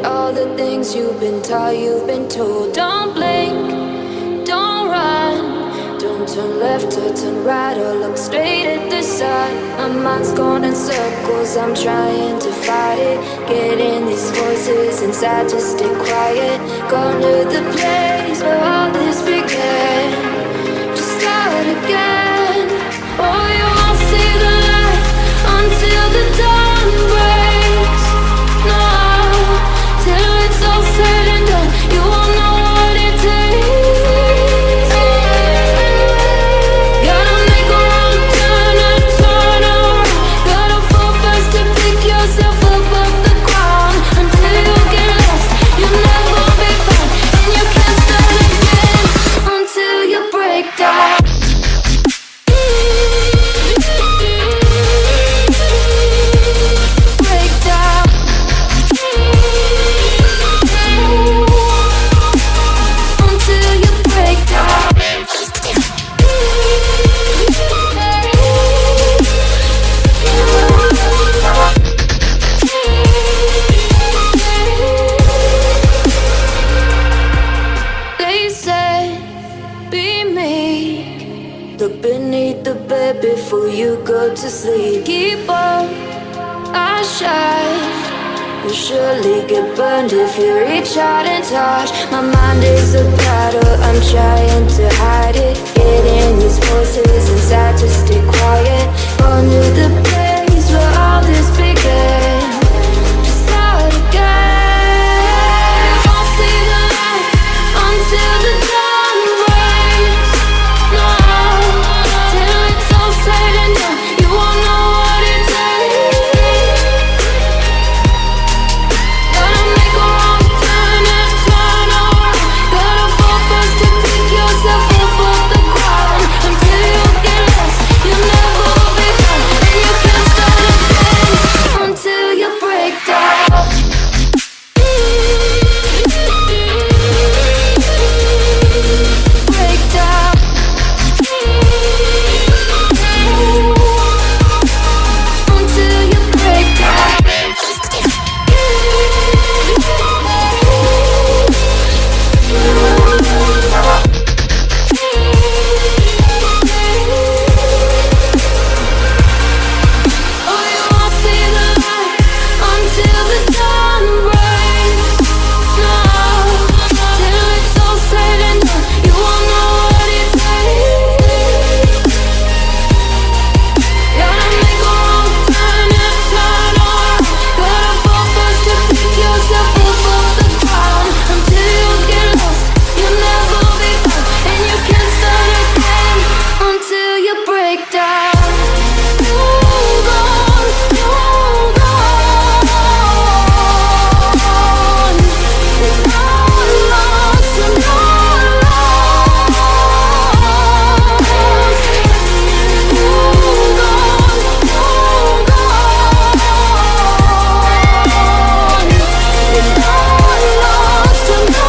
all the things you've been taught, you've been told. Don't blink, don't run, don't turn left or turn right or look straight at the sun. My mind's going in circles, I'm trying to fight it. Getting these voices inside to stay quiet. Going to the place where all this began. Just start again. Oh, you won't see the light until the dawn breaks. No, till it's all said and done, you won't know what it takes. Gotta make a wrong turn and turn around. Gotta fall fast to pick yourself up off the ground. Until you get lost, you'll never be found, and you can't start again until you break down. Look beneath the bed before you go to sleep. Keep on, I shine. You'll surely get burned if you reach out and touch. My mind is a battle, I'm trying to hide it. Getting these voices inside to stay quiet. Going to the place where all this began. Just start again. You won't see the light until the dawn breaks. No, till it's all said and done, you won't know what it takes. Gotta make a wrong turn and turn around. Gotta fall fast to pick yourself up off the ground. Until you get lost, you'll never be found, and you can't start again until you break down. Break down. Until you break down. Oh, you won't see the light until the dawn breaks. No, till it's all said and done, you won't know what it takes. Gotta make a wrong turn and turn around. Gotta fall fast to pick yourself up off the ground. Until you get lost, you'll never be found, and you can't start again until you break down. Hold on, hold on. It's not lost, I'm not lost. Hold on, hold on. It's not lost, I'm not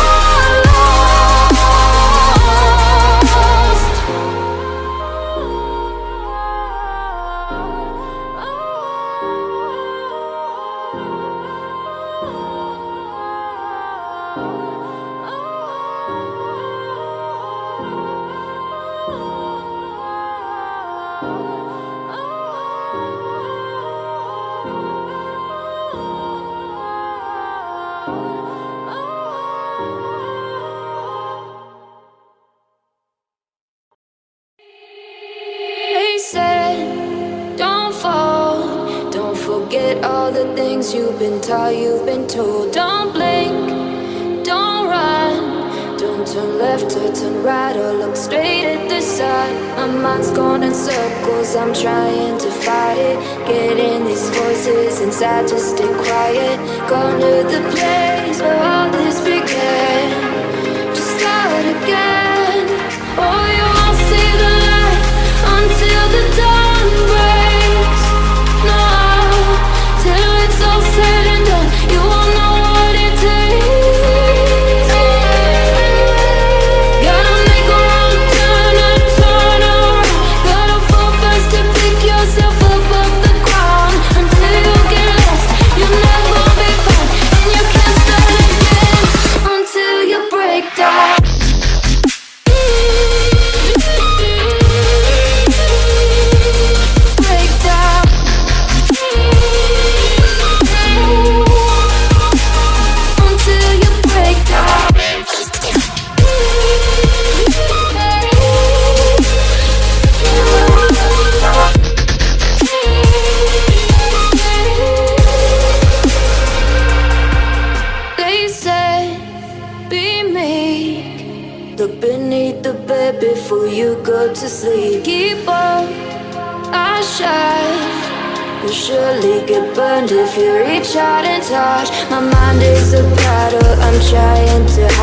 They said, don't fall, don't forget all the things you've been taught, you've been told. Don't blink, don't run, don't turn left or turn right or look straight at the sun. My mind's going in circles, I'm trying to fight it. Getting these voices inside to stay quiet. Going to the place where all this began. Just start again. Oh, you won't see the light until the dawn breaks. No, till it's all said and done, you won't know what it takes. Gotta make a wrong turn and turn around. Gotta fall fast to pick yourself up off the ground. Until you get lost, you'll never be found, and you can't start Look beneath the bed before you go to sleep. Keep on, I shine. You'll surely get burned if you reach out and touch. My mind is a battle, I'm trying to